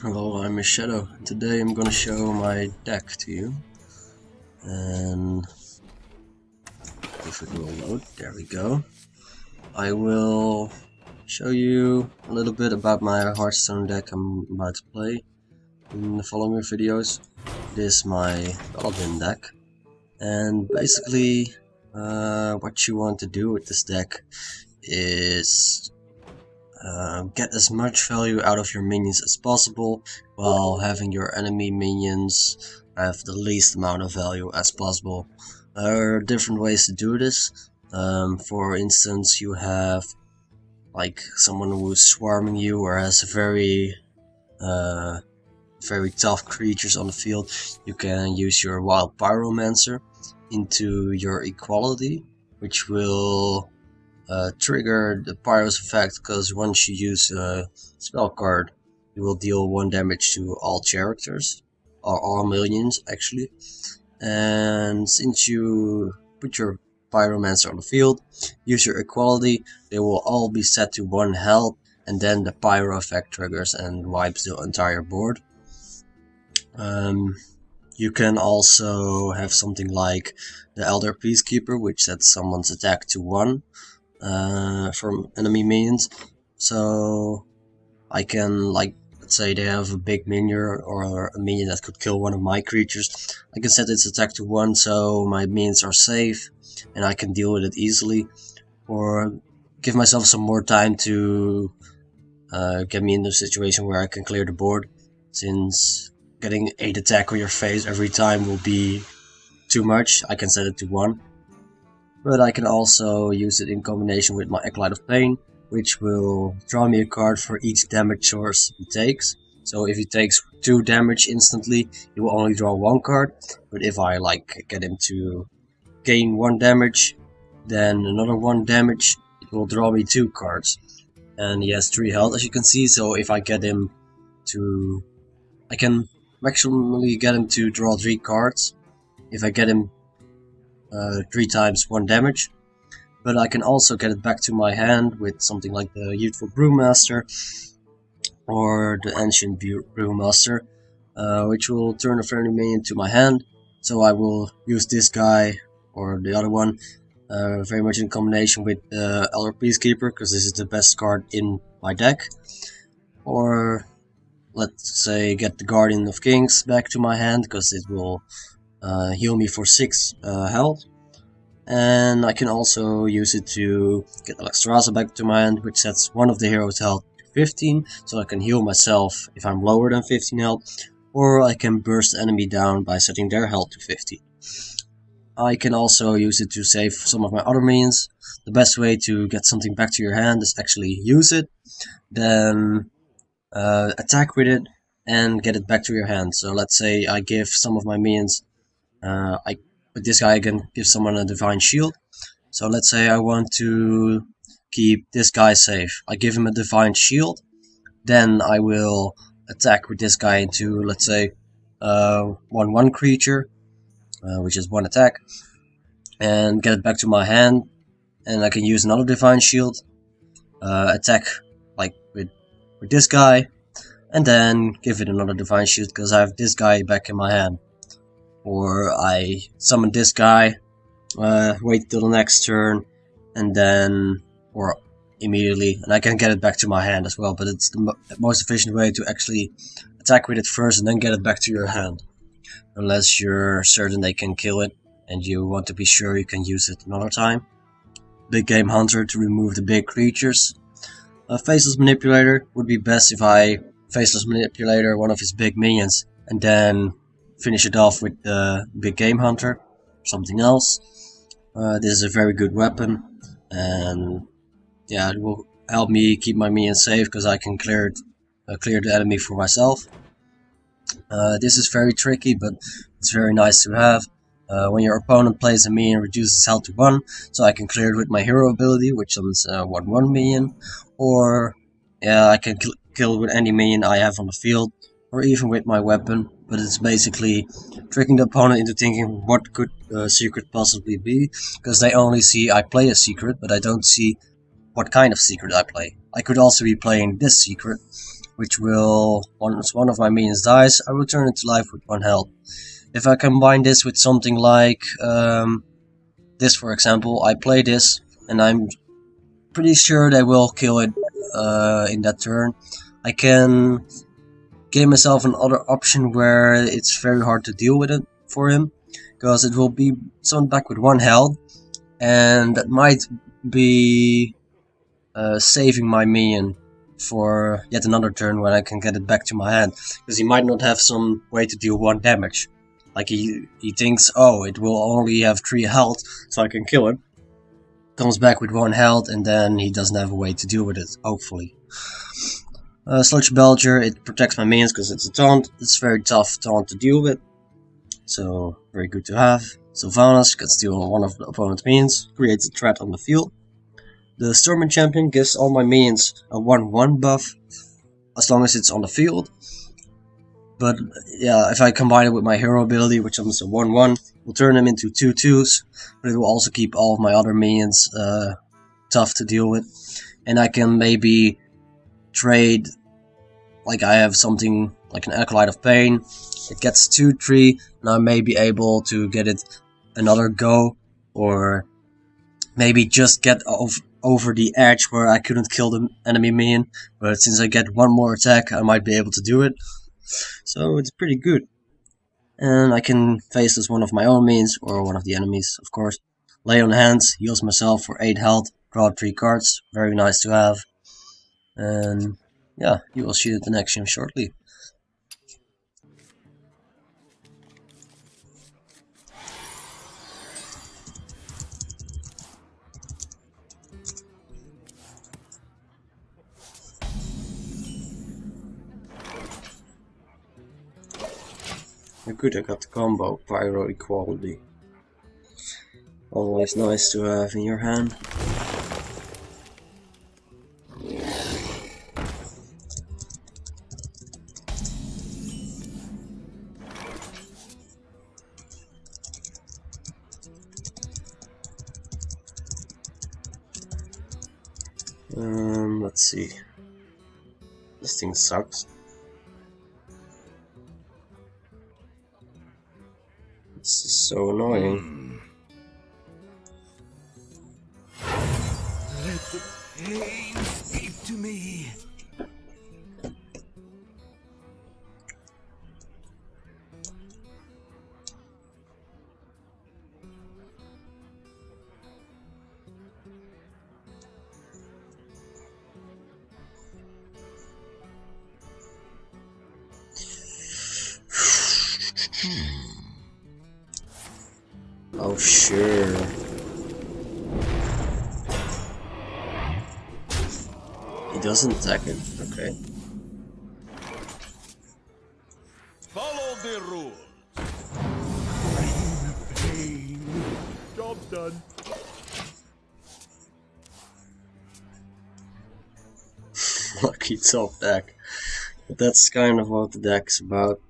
Hello, I'm Shadow. Today I'm gonna show my deck to you. And if it will load, there we go. I will show you a little bit about my Hearthstone deck I'm about to play in the following videos. This is my Paladin deck. And basically, what you want to do with this deck is get as much value out of your minions as possible, while having your enemy minions have the least amount of value as possible. There are different ways to do this. For instance, you have like someone who's swarming you or has very tough creatures on the field. You can use your Wild Pyromancer into your equality, which will trigger the Pyro's effect, because once you use a spell card, you will deal 1 damage to all characters, or all minions actually. And since you put your Pyromancer on the field, use your equality, they will all be set to 1 health, and then the Pyro effect triggers and wipes the entire board. You can also have something like the Elder Peacekeeper, which sets someone's attack to 1. From enemy minions, so I can, like, let's say they have a big minion or a minion that could kill one of my creatures, I can set its attack to 1 so my minions are safe and I can deal with it easily, or give myself some more time to get me into a situation where I can clear the board, since getting 8 attack on your face every time will be too much. I can set it to 1. But I can also use it in combination with my Acolyte of Pain, which will draw me a card for each damage source he takes. So if he takes 2 damage instantly, he will only draw 1 card. But if I get him to gain 1 damage, then another 1 damage, it will draw me 2 cards. And he has 3 health, as you can see. So if I get him to, I can maximally get him to draw 3 cards. If I get him 3 times 1 damage, but I can also get it back to my hand with something like the Youthful Brewmaster or the Ancient Brewmaster, which will turn a friendly minion to my hand. So I will use this guy or the other one very much in combination with the Elder Peacekeeper, because this is the best card in my deck. Or let's say get the Guardian of Kings back to my hand, because it will heal me for 6 health. And I can also use it to get Alexstrasza back to my hand, which sets one of the heroes' health to 15, so I can heal myself if I'm lower than 15 health, or I can burst the enemy down by setting their health to 15. I can also use it to save some of my other minions. The best way to get something back to your hand is actually use it, then attack with it, and get it back to your hand. So let's say I give some of my minions, with this guy I can give someone a Divine Shield. So let's say I want to keep this guy safe. I give him a Divine Shield, then I will attack with this guy into, let's say, 1/1 creature, which is 1 attack, and get it back to my hand, and I can use another Divine Shield, attack like with this guy, and then give it another Divine Shield because I have this guy back in my hand. Or I summon this guy, wait till the next turn, and then, or immediately, and I can get it back to my hand as well, but it's the most efficient way to actually attack with it first and then get it back to your hand. Unless you're certain they can kill it, and you want to be sure you can use it another time. Big Game Hunter to remove the big creatures. A Faceless Manipulator would be best if I Faceless Manipulator one of his big minions, and then finish it off with the Big Game Hunter or something else. This is a very good weapon, and yeah, it will help me keep my minions safe because I can clear the enemy for myself. This is very tricky, but it's very nice to have. When your opponent plays a minion, reduces health to 1, so I can clear it with my hero ability, which summons 1/1 minion, or yeah, I can kill it with any minion I have on the field, or even with my weapon. But it's basically tricking the opponent into thinking what could the secret possibly be, because they only see I play a secret, but I don't see what kind of secret I play. I could also be playing this secret, which will, once one of my minions dies, I return it to life with 1 health. If I combine this with something like this, for example, I play this, and I'm pretty sure they will kill it in that turn. I can give myself another option where it's very hard to deal with it for him, because it will be summoned back with 1 health, and that might be saving my minion for yet another turn when I can get it back to my hand, because he might not have some way to deal 1 damage. Like he thinks, oh, it will only have 3 health, so I can kill it. Comes back with 1 health, and then he doesn't have a way to deal with it, hopefully. Sludge Belcher, it protects my minions because it's a taunt. It's a very tough taunt to deal with, so very good to have. Sylvanas can steal one of the opponent's minions, creates a threat on the field. The Storming Champion gives all my minions a 1/1 buff, as long as it's on the field. But yeah, if I combine it with my hero ability, which is a 1/1, will turn them into 2/2s, but it will also keep all of my other minions tough to deal with. And I can maybe trade, like I have something like an Acolyte of Pain, it gets 2/3, and I may be able to get it another go, or maybe just get over the edge where I couldn't kill the enemy minion, but since I get 1 more attack, I might be able to do it. So it's pretty good. And I can face as one of my own minions, or one of the enemies, of course. Lay on hands, heals myself for 8 health, draw 3 cards, very nice to have. And yeah, you will see it in action shortly. Good, I got the combo, Pyro Equality. Always nice to have in your hand. Let's see. This thing sucks. This is so annoying. Let the pain speak to me. Oh, sure. He doesn't attack it, okay. Follow the rules. Bring the pain. Job's done. Lucky top deck. But that's kind of what the deck's about.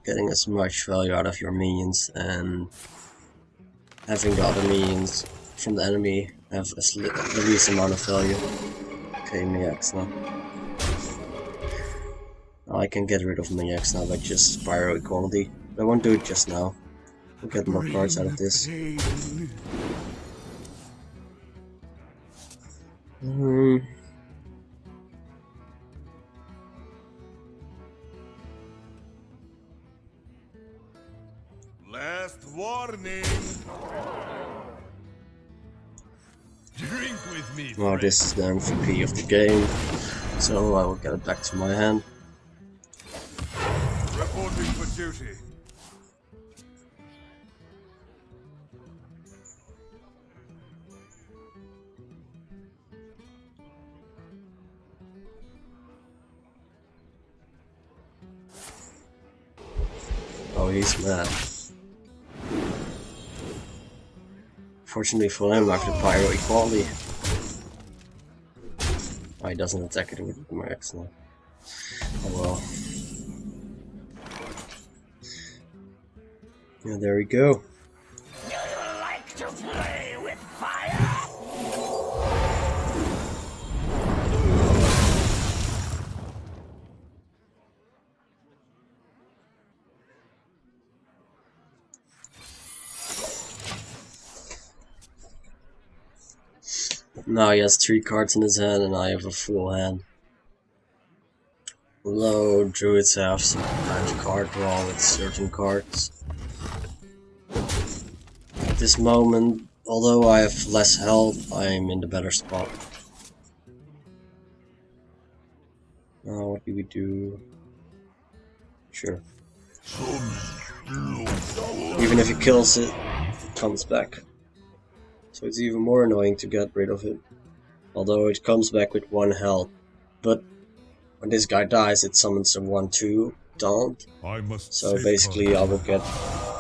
Getting as much value out of your minions and having the other minions from the enemy have the least amount of value. Okay, Maniacs now. I can get rid of Maniacs now by just Pyro Equality. But I won't do it just now. We'll get more cards out of this. Last warning. Drink with me. Well, this is the MVP of the game, so I will get it back to my hand. Reporting for duty. Oh, he's mad. Fortunately for him, I have the Pyro Equality. Oh, he doesn't attack it with my X now. Oh well. Yeah, there we go. Do you like to play with fire? Now he has 3 cards in his hand and I have a full hand. Although druids have some kind of card draw with certain cards. At this moment, although I have less health, I'm in the better spot. Now what do we do? Sure. Even if he kills it, it comes back. So it's even more annoying to get rid of it. Although it comes back with 1 health. But when this guy dies, it summons a 1/2 taunt. So basically I will get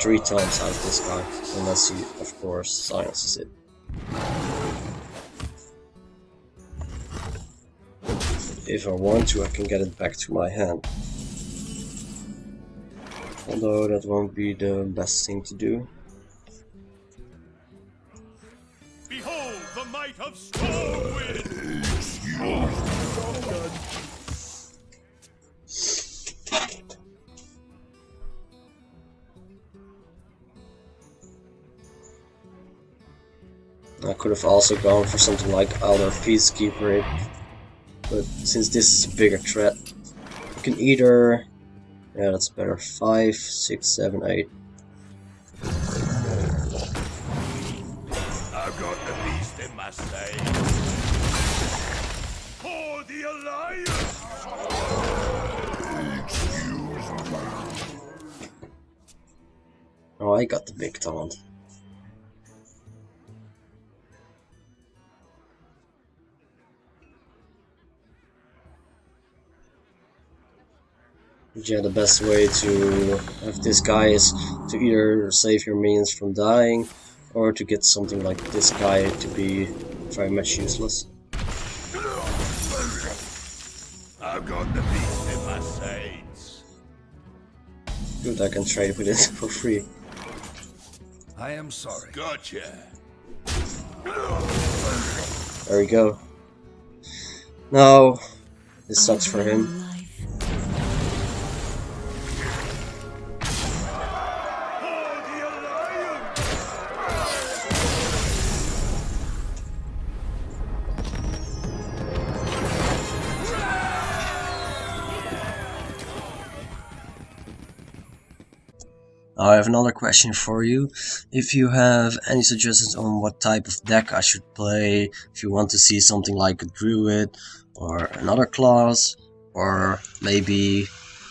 3 taunts out of this guy. Unless he, of course, silences it. If I want to, I can get it back to my hand. Although that won't be the best thing to do. Behold the might of Stormwind! I could have also gone for something like Elder Peacekeeper, but since this is a bigger threat, you can either... yeah, that's better. 5, 6, 7, 8. I've got the beast in my sight. For the Alliance! Oh, I got the big taunt. Yeah, the best way to have this guy is to either save your minions from dying, or to get something like this guy to be very much useless. I've got the beast in my sights. Good, I can trade with it for free. I am sorry. Gotcha. There we go. Now, this sucks for him. I have another question for you. If you have any suggestions on what type of deck I should play, if you want to see something like a druid or another class, or maybe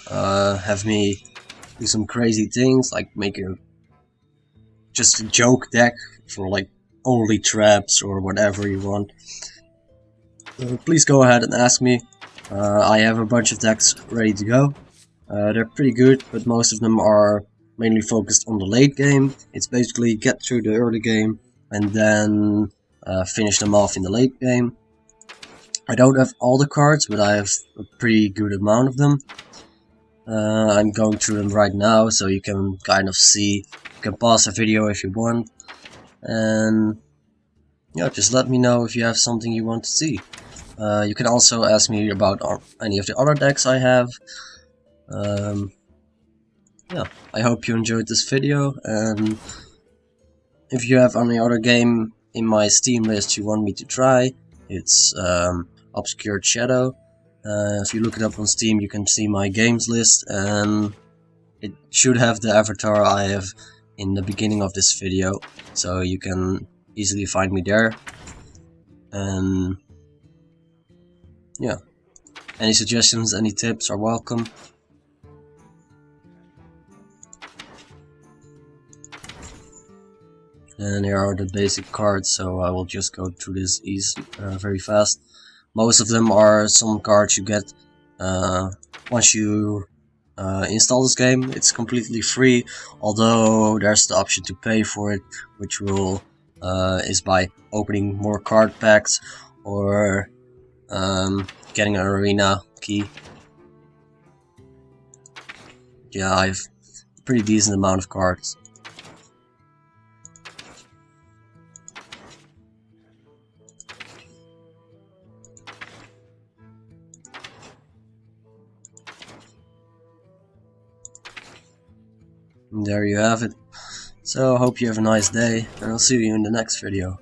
have me do some crazy things like make just a joke deck for like only traps or whatever you want, please go ahead and ask me. I have a bunch of decks ready to go. They're pretty good, but most of them are mainly focused on the late game. It's basically get through the early game and then finish them off in the late game. I don't have all the cards, but I have a pretty good amount of them. I'm going through them right now, so you can kind of see. You can pause the video if you want, and yeah, just let me know if you have something you want to see. You can also ask me about any of the other decks I have. Yeah, I hope you enjoyed this video, and if you have any other game in my Steam list you want me to try, it's ObscuredShadow. If you look it up on Steam, you can see my games list, and it should have the avatar I have in the beginning of this video, so you can easily find me there. And yeah, any suggestions, any tips are welcome. And here are the basic cards, so I will just go through this very fast. Most of them are some cards you get once you install this game. It's completely free, although there's the option to pay for it, which will is by opening more card packs or getting an arena key. Yeah, I have a pretty decent amount of cards. And there you have it. So I hope you have a nice day, and I'll see you in the next video.